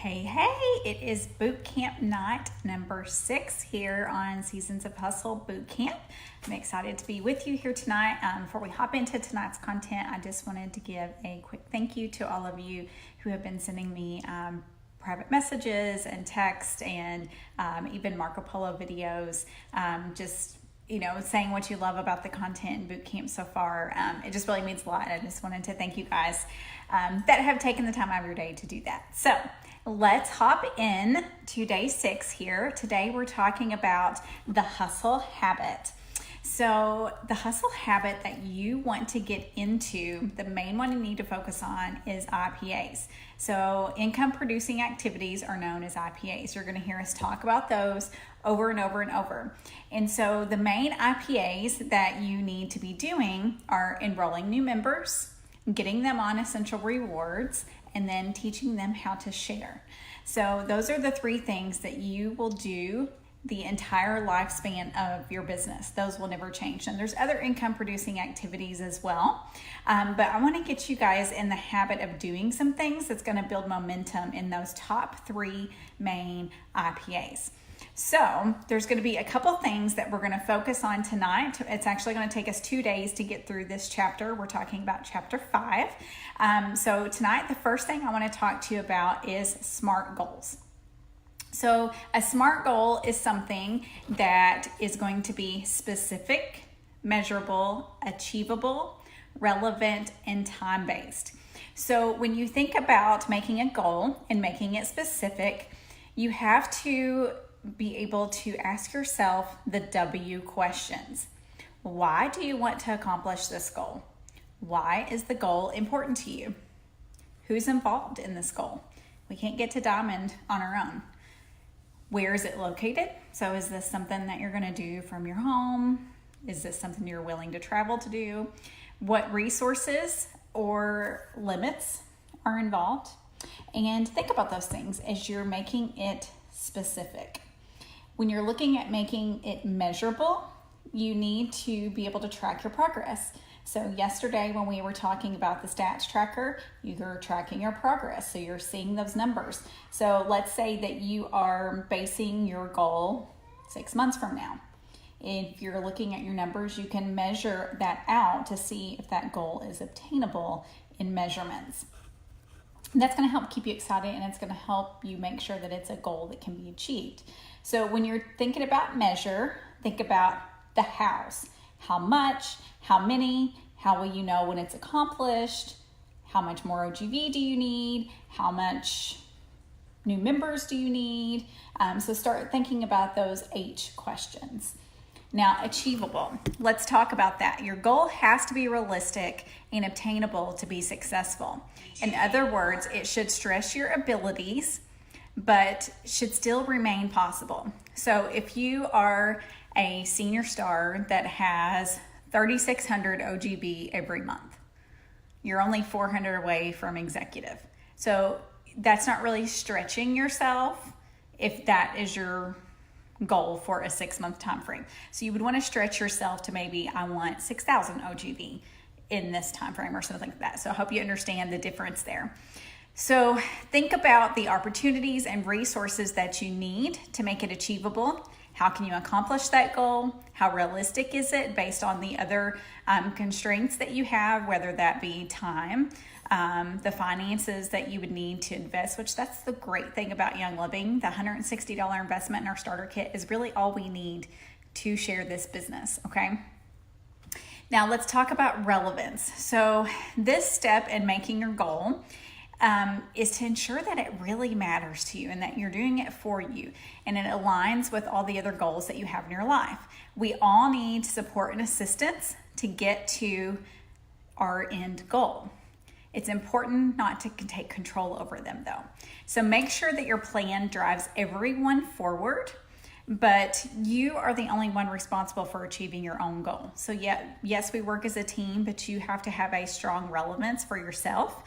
Hey, it is Bootcamp night number 6 here on Seasons of Hustle Bootcamp. I'm excited to be with you here tonight. Before we hop into tonight's content, I just wanted to give a quick thank you to all of you who have been sending me private messages and text and even Marco Polo videos, saying what you love about the content in Bootcamp so far. It just really means a lot. I just wanted to thank you guys that have taken the time out of your day to do that. So let's hop in to day 6 here. Today we're talking about the hustle habit. So the hustle habit that you want to get into, the main one you need to focus on is IPAs. So income producing activities are known as IPAs. You're going to hear us talk about those over and over and over. And so the main IPAs that you need to be doing are enrolling new members, getting them on essential rewards, and then teaching them how to share. So those are the 3 things that you will do the entire lifespan of your business. Those will never change. And there's other income producing activities as well. But I want to get you guys in the habit of doing some things that's going to build momentum in those top 3 main IPAs. So there's going to be a couple things that we're going to focus on tonight. It's actually going to take us 2 days to get through this chapter. We're talking about chapter 5. So tonight, the first thing I want to talk to you about is SMART goals. So a SMART goal is something that is going to be specific, measurable, achievable, relevant, and time-based. So when you think about making a goal and making it specific, you have to be able to ask yourself the W questions. Why do you want to accomplish this goal? Why is the goal important to you? Who's involved in this goal? We can't get to Diamond on our own. Where is it located? So is this something that you're going to do from your home? Is this something you're willing to travel to do? What resources or limits are involved? And think about those things as you're making it specific. When you're looking at making it measurable, you need to be able to track your progress. So yesterday when we were talking about the stats tracker, you're tracking your progress. So you're seeing those numbers. So let's say that you are basing your goal 6 months from now. If you're looking at your numbers, you can measure that out to see if that goal is obtainable in measurements. And that's going to help keep you excited, and it's going to help you make sure that it's a goal that can be achieved. So when you're thinking about measure, think about the hows. How much, how many, how will you know when it's accomplished, how much more OGV do you need, how much new members do you need? So start thinking about those H questions. Now, achievable. Let's talk about that. Your goal has to be realistic and obtainable to be successful. In other words, it should stress your abilities, but should still remain possible. So if you are a senior star that has 3,600 OGB every month, you're only 400 away from executive. So that's not really stretching yourself if that is your goal for a 6-month time frame. So you would want to stretch yourself to maybe, I want 6,000 OGV in this time frame or something like that. So I hope you understand the difference there. So think about the opportunities and resources that you need to make it achievable. How can you accomplish that goal? How realistic is it based on the other constraints that you have, whether that be time, the finances that you would need to invest, which that's the great thing about Young Living. The $160 investment in our starter kit is really all we need to share this business, okay? Now let's talk about relevance. So this step in making your goal is to ensure that it really matters to you and that you're doing it for you and it aligns with all the other goals that you have in your life. We all need support and assistance to get to our end goal. It's important not to take control over them though. So make sure that your plan drives everyone forward, but you are the only one responsible for achieving your own goal. So yes, we work as a team, but you have to have a strong relevance for yourself.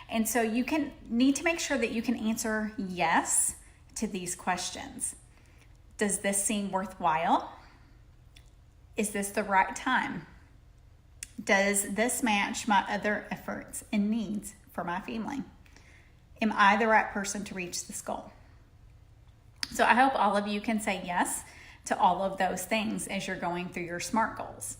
And so you need to make sure that you can answer yes to these questions. Does this seem worthwhile? Is this the right time? Does this match my other efforts and needs for my family? Am I the right person to reach this goal? So I hope all of you can say yes to all of those things as you're going through your SMART goals.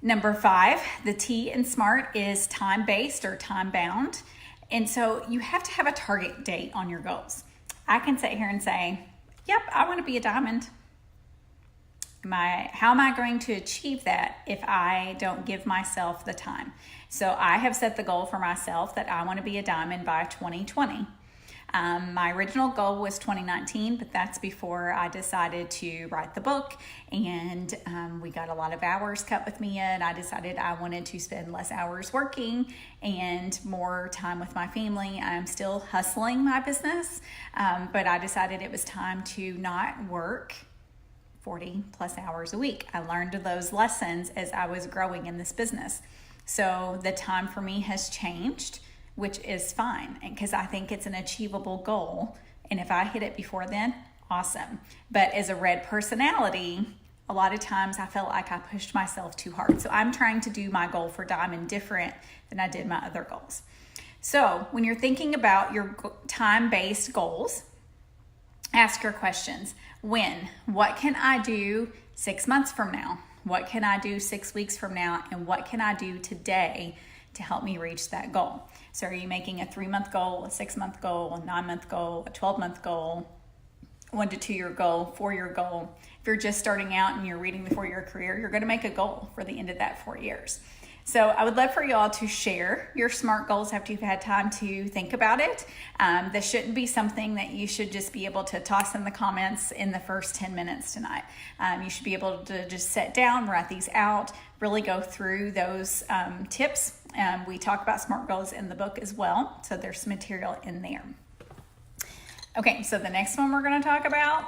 Number 5, the T in SMART is time-based or time-bound. And so you have to have a target date on your goals. I can sit here and say, yep, I want to be a diamond. How am I going to achieve that if I don't give myself the time? So I have set the goal for myself that I want to be a diamond by 2020. My original goal was 2019, but that's before I decided to write the book, and we got a lot of hours cut with me in. I decided I wanted to spend less hours working and more time with my family. I'm still hustling my business, but I decided it was time to not work 40 plus hours a week. I learned those lessons as I was growing in this business. So the time for me has changed, which is fine, because I think it's an achievable goal. And if I hit it before then, awesome. But as a red personality, a lot of times I felt like I pushed myself too hard. So I'm trying to do my goal for Diamond different than I did my other goals. So when you're thinking about your time-based goals, ask your questions. When? What can I do 6 months from now? What can I do 6 weeks from now? And what can I do today to help me reach that goal? So are you making a 3-month goal, a 6-month goal, a 9-month goal, a 12-month goal, 1 to 2 year goal, 4-year goal? If you're just starting out and you're reading the 4-year career, you're going to make a goal for the end of that 4 years. So I would love for you all to share your SMART goals after you've had time to think about it. This shouldn't be something that you should just be able to toss in the comments in the first 10 minutes tonight. You should be able to just sit down, write these out, really go through those tips. We talk about SMART goals in the book as well, so there's some material in there. Okay, so the next one we're going to talk about,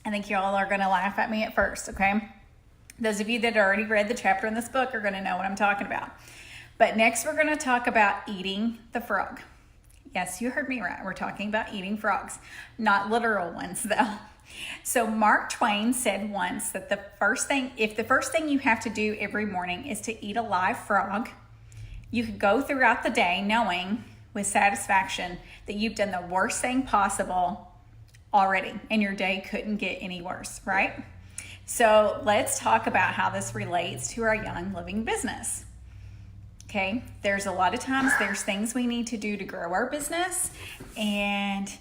I think you all are going to laugh at me at first, okay? Those of you that already read the chapter in this book are going to know what I'm talking about. But next we're going to talk about eating the frog. Yes, you heard me right. We're talking about eating frogs, not literal ones though. So Mark Twain said once that if the first thing you have to do every morning is to eat a live frog, you could go throughout the day knowing with satisfaction that you've done the worst thing possible already and your day couldn't get any worse, right? So let's talk about how this relates to our Young Living business. Okay, there's a lot of times there's things we need to do to grow our business, and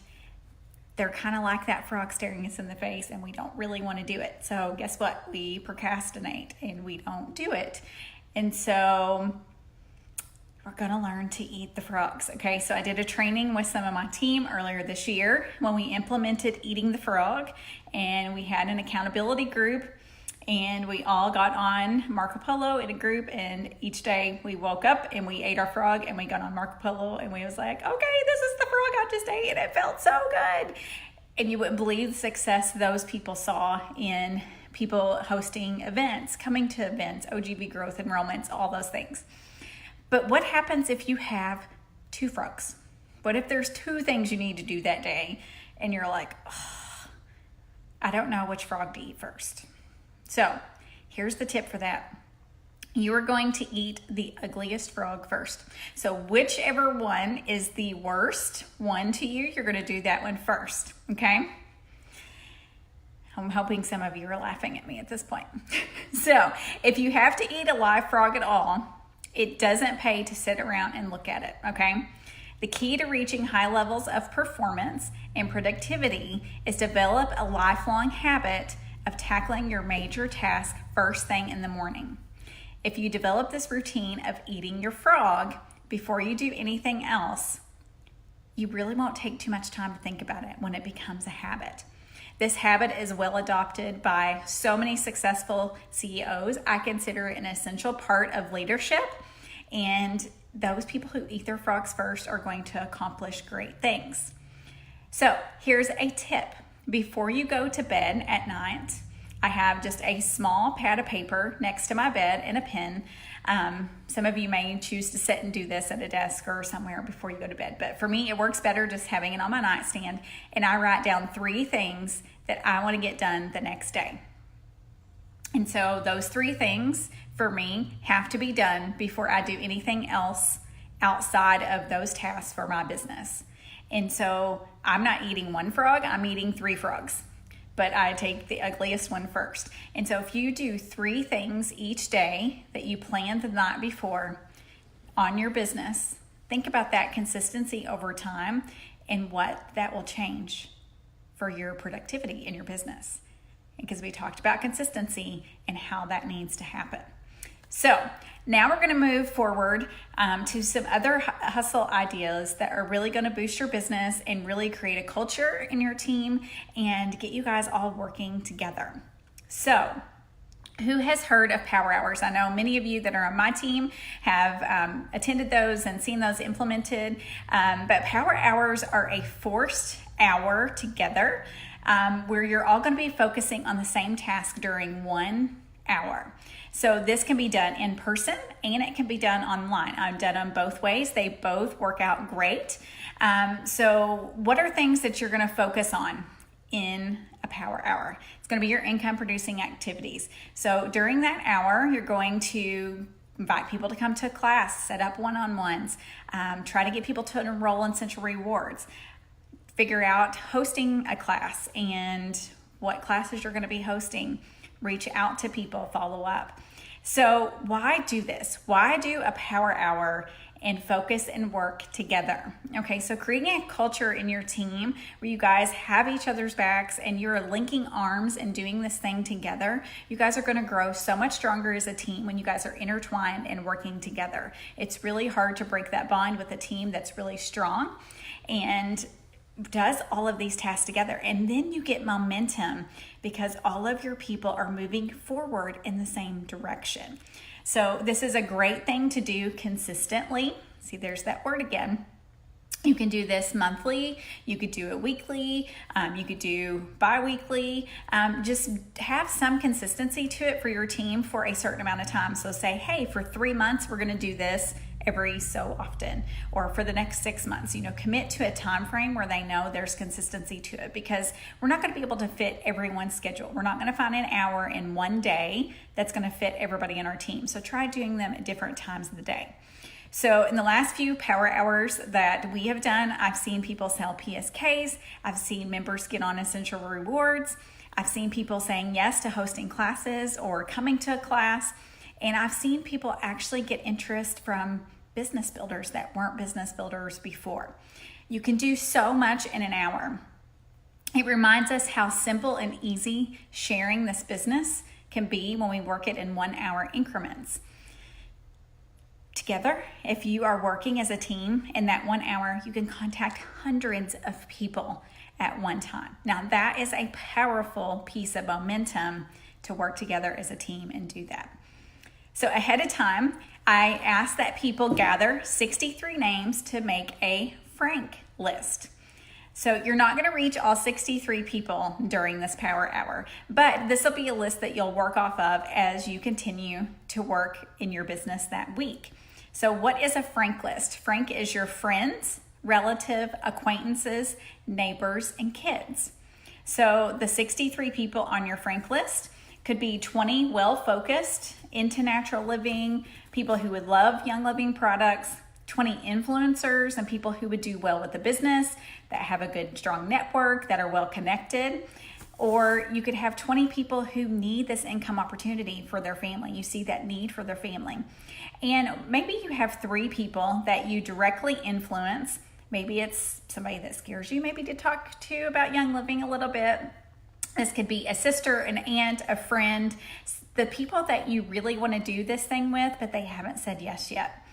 they're kind of like that frog staring us in the face, and we don't really want to do it. So guess what? We procrastinate and we don't do it. And so we're going to learn to eat the frogs. Okay, so I did a training with some of my team earlier this year when we implemented eating the frog, and we had an accountability group, and we all got on Marco Polo in a group, and each day we woke up and we ate our frog and we got on Marco Polo, and we was like, okay, this is the frog I just ate and it felt so good. And you wouldn't believe the success those people saw in people hosting events, coming to events, OGB growth enrollments, all those things. But what happens if you have 2 frogs? What if there's 2 things you need to do that day and you're like, oh, I don't know which frog to eat first? So here's the tip for that. You are going to eat the ugliest frog first. So whichever one is the worst one to you, you're going to do that one first, okay? I'm hoping some of you are laughing at me at this point. So if you have to eat a live frog at all, it doesn't pay to sit around and look at it, okay? The key to reaching high levels of performance and productivity is develop a lifelong habit of tackling your major task first thing in the morning. If you develop this routine of eating your frog before you do anything else, you really won't take too much time to think about it when it becomes a habit. This habit is well adopted by so many successful CEOs. I consider it an essential part of leadership, and those people who eat their frogs first are going to accomplish great things. So here's a tip. Before you go to bed at night, I have just a small pad of paper next to my bed and a pen. Some of you may choose to sit and do this at a desk or somewhere before you go to bed. But for me, it works better just having it on my nightstand. And I write down 3 things that I want to get done the next day. And so those 3 things for me have to be done before I do anything else outside of those tasks for my business. And so I'm not eating one frog, I'm eating 3 frogs. But I take the ugliest one first. And so if you do 3 things each day that you planned the night before on your business, think about that consistency over time and what that will change for your productivity in your business. Because we talked about consistency and how that needs to happen. So now we're going to move forward to some other hustle ideas that are really going to boost your business and really create a culture in your team and get you guys all working together. So who has heard of power hours? I know many of you that are on my team have attended those and seen those implemented, but power hours are a forced hour together where you're all going to be focusing on the same task during 1 hour. So this can be done in person and it can be done online. I've done them both ways. They both work out great. So what are things that you're going to focus on in a power hour? It's going to be your income producing activities. So during that hour, you're going to invite people to come to class, set up one-on-ones, try to get people to enroll in Central Rewards, figure out hosting a class and what classes you're going to be hosting, reach out to people, follow up. So why do this? Why do a power hour and focus and work together? Okay, so creating a culture in your team where you guys have each other's backs and you're linking arms and doing this thing together, you guys are going to grow so much stronger as a team when you guys are intertwined and working together. It's really hard to break that bond with a team that's really strong and does all of these tasks together. And then you get momentum because all of your people are moving forward in the same direction. So this is a great thing to do consistently. See, there's that word again. You can do this monthly, you could do it weekly, you could do bi-weekly. Just have some consistency to it for your team for a certain amount of time. So say, hey, for 3 months, we're gonna do this every so often, or for the next 6 months, commit to a time frame where they know there's consistency to it, because we're not going to be able to fit everyone's schedule. We're not going to find an hour in one day that's going to fit everybody in our team. So try doing them at different times of the day. So in the last few power hours that we have done, I've seen people sell PSKs. I've seen members get on Essential Rewards. I've seen people saying yes to hosting classes or coming to a class. And I've seen people actually get interest from business builders that weren't business builders before. You can do so much in an hour. It reminds us how simple and easy sharing this business can be when we work it in 1 hour increments. Together, if you are working as a team in that 1 hour, you can contact hundreds of people at one time. Now that is a powerful piece of momentum to work together as a team and do that. So ahead of time, I asked that people gather 63 names to make a Frank list. So you're not going to reach all 63 people during this power hour, but this will be a list that you'll work off of as you continue to work in your business that week. So what is a Frank list? Frank is your friends, relative, acquaintances, neighbors, and kids. So the 63 people on your Frank list could be 20 well-focused into natural living, people who would love Young Living products, 20 influencers and people who would do well with the business, that have a good, strong network, that are well connected. Or you could have 20 people who need this income opportunity for their family. You see that need for their family. And maybe you have 3 people that you directly influence. Maybe it's somebody that scares you maybe to talk to about Young Living a little bit. This could be a sister, an aunt, a friend, the people that you really want to do this thing with, but they haven't said yes yet.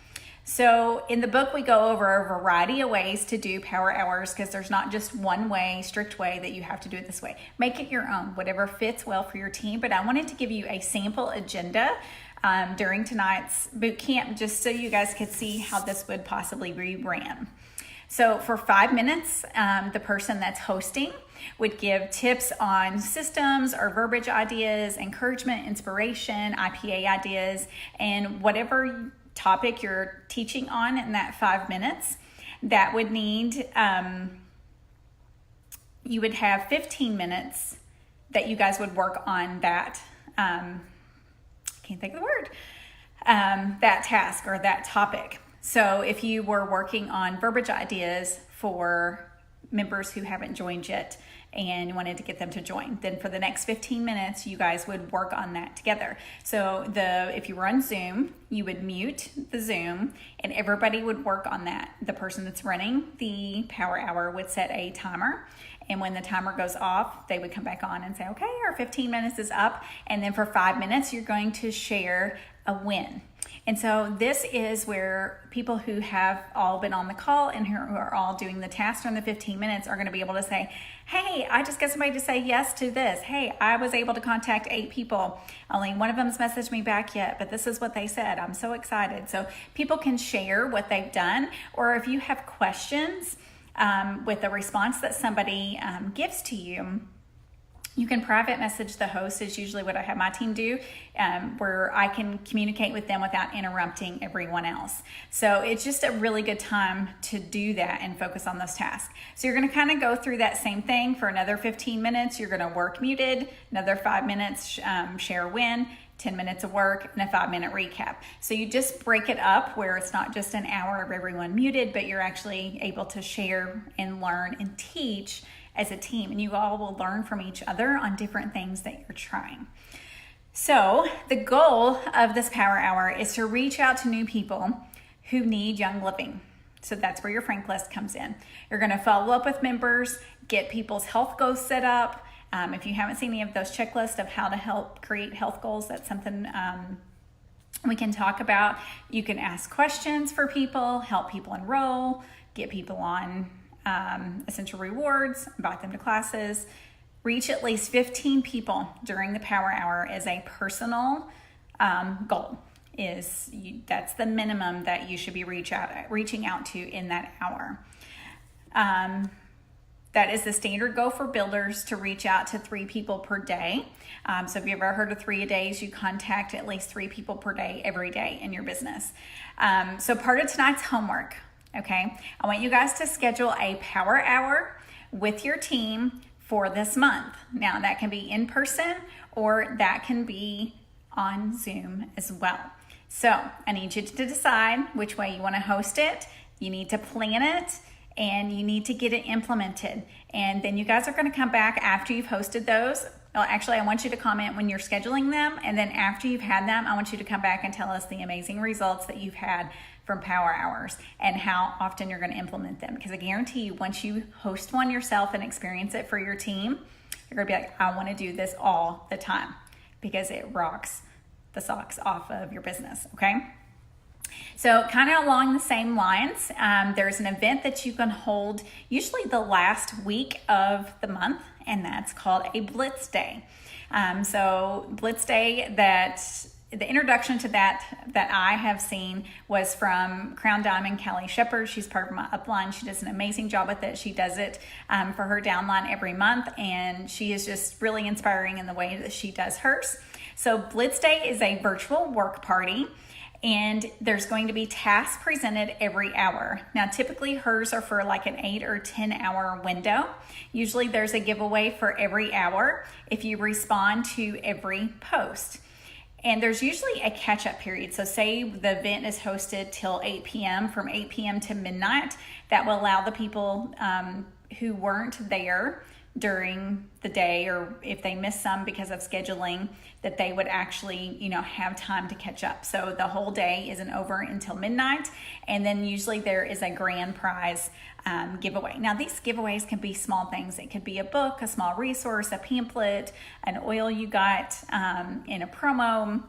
So in the book, we go over a variety of ways to do power hours, because there's not just one way, strict way that you have to do it this way. Make it your own, whatever fits well for your team. But I wanted to give you a sample agenda during tonight's boot camp, just so you guys could see how this would possibly be ran. So for 5 minutes, the person that's hosting would give tips on systems or verbiage ideas, encouragement, inspiration, IPA ideas, and whatever topic you're teaching on in that 5 minutes. That would need, you would have 15 minutes that you guys would work on that, can't think of the word, that task or that topic. So if you were working on verbiage ideas for members who haven't joined yet and wanted to get them to join, then for the next 15 minutes, you guys would work on that together. So if you were on Zoom, you would mute the Zoom and everybody would work on that. The person that's running the power hour would set a timer. And when the timer goes off, they would come back on and say, okay, our 15 minutes is up. And then for 5 minutes, you're going to share a win. And so this is where people who have all been on the call and who are all doing the task during the 15 minutes are going to be able to say, hey, I just got somebody to say yes to this. Hey, I was able to contact 8 people. Only one of them's messaged me back yet, but this is what they said. I'm so excited. So people can share what they've done, or if you have questions with the response that somebody gives to you, you can private message the host is usually what I have my team do, where I can communicate with them without interrupting everyone else. So it's just a really good time to do that and focus on those tasks. So you're going to kind of go through that same thing for another 15 minutes. You're going to work muted, another 5 minutes, share a win, 10 minutes of work, and a 5-minute recap. So you just break it up where it's not just an hour of everyone muted, but you're actually able to share and learn and teach as a team. And you all will learn from each other on different things that you're trying. So the goal of this power hour is to reach out to new people who need Young Living. So that's where your Frank list comes in. You're going to follow up with members, get people's health goals set up. If you haven't seen any of those checklists of how to help create health goals, that's something we can talk about. You can ask questions for people, help people enroll, get people on essential rewards, invite them to classes, reach at least 15 people during the power hour as a personal goal. That's the minimum that you should be reaching out to in that hour. That is the standard goal for builders, to reach out to 3 people per day. So if you ever heard of 3 a days, you contact at least 3 people per day every day in your business. So part of tonight's homework, okay, I want you guys to schedule a power hour with your team for this month. Now that can be in person or that can be on Zoom as well. So I need you to decide which way you want to host it. You need to plan it and you need to get it implemented. And then you guys are going to come back after you've hosted those. Well, actually, I want you to comment when you're scheduling them. And then after you've had them, I want you to come back and tell us the amazing results that you've had from power hours and how often you're going to implement them. Because I guarantee you, once you host one yourself and experience it for your team, you're going to be like, I want to do this all the time, because it rocks the socks off of your business, okay? So kind of along the same lines, there's an event that you can hold usually the last week of the month, and that's called a Blitz Day. So Blitz Day, the introduction to that I have seen was from Crown Diamond Callie Shepard. She's part of my upline. She does an amazing job with it. She does it for her downline every month, and she is just really inspiring in the way that she does hers. So Blitz Day is a virtual work party, and there's going to be tasks presented every hour. Now, typically hers are for like an 8 or 10 hour window. Usually there's a giveaway for every hour if you respond to every post. And there's usually a catch-up period. So say the event is hosted till 8 p.m., from 8 p.m. to midnight. That will allow the people who weren't there during the day, or if they missed some because of scheduling, that they would actually, have time to catch up. So the whole day isn't over until midnight. And then usually there is a grand prize giveaway. Now these giveaways can be small things. It could be a book, a small resource, a pamphlet, an oil you got in a promo.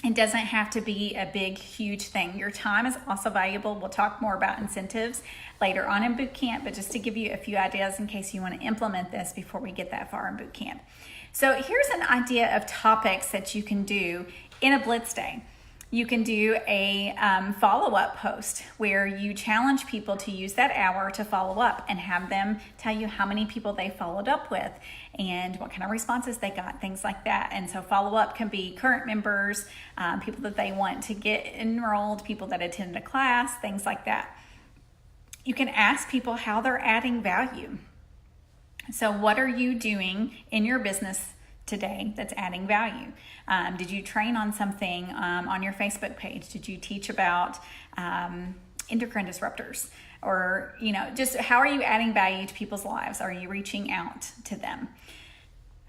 It doesn't have to be a big, huge thing. Your time is also valuable. We'll talk more about incentives later on in Bootcamp, but just to give you a few ideas in case you want to implement this before we get that far in Bootcamp. So here's an idea of topics that you can do in a Blitz Day. You can do a follow-up post where you challenge people to use that hour to follow up and have them tell you how many people they followed up with and what kind of responses they got, things like that. And so follow-up can be current members, people that they want to get enrolled, people that attended a class, things like that. You can ask people how they're adding value. So what are you doing in your business today that's adding value? Did you train on something on your Facebook page? Did you teach about endocrine disruptors? Or, just how are you adding value to people's lives? Are you reaching out to them?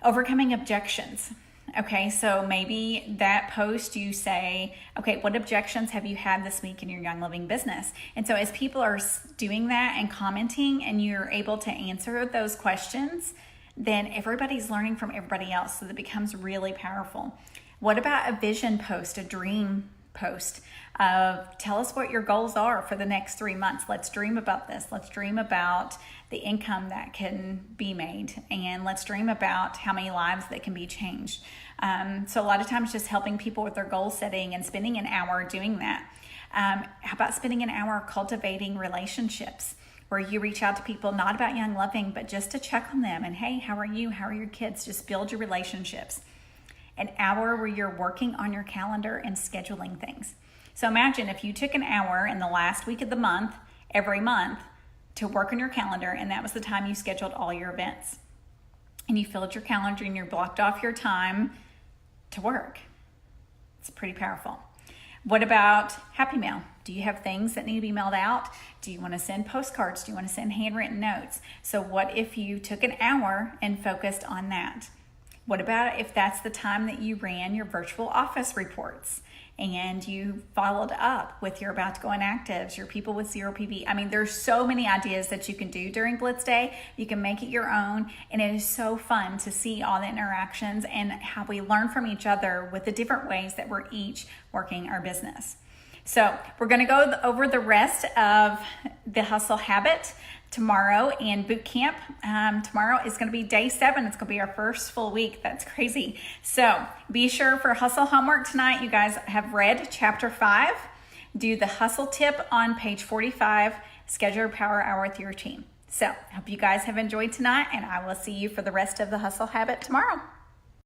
Overcoming objections. Okay, so maybe that post you say, okay, what objections have you had this week in your Young Living business? And so as people are doing that and commenting and you're able to answer those questions, then everybody's learning from everybody else. So that becomes really powerful. What about a vision post, a dream post of tell us what your goals are for the next 3 months. Let's dream about this. Let's dream about the income that can be made, and let's dream about how many lives that can be changed. So a lot of times just helping people with their goal setting and spending an hour doing that. How about spending an hour cultivating relationships, where you reach out to people, not about Young Living, but just to check on them and, hey, how are you? How are your kids? Just build your relationships. An hour where you're working on your calendar and scheduling things. So imagine if you took an hour in the last week of the month, every month, to work on your calendar, and that was the time you scheduled all your events. And you filled your calendar and you blocked off your time to work. It's pretty powerful. What about Happy Mail? Do you have things that need to be mailed out? Do you want to send postcards? Do you want to send handwritten notes? So what if you took an hour and focused on that? What about if that's the time that you ran your virtual office reports and you followed up with your about to go inactives, your people with zero PV? I mean, there's so many ideas that you can do during Blitz Day. You can make it your own, and it is so fun to see all the interactions and how we learn from each other with the different ways that we're each working our business. So we're going to go over the rest of the hustle habit tomorrow and boot camp. Tomorrow is going to be day 7. It's going to be our first full week. That's crazy. So be sure for hustle homework tonight, you guys have read chapter 5. Do the hustle tip on page 45. Schedule your power hour with your team. So I hope you guys have enjoyed tonight, and I will see you for the rest of the hustle habit tomorrow.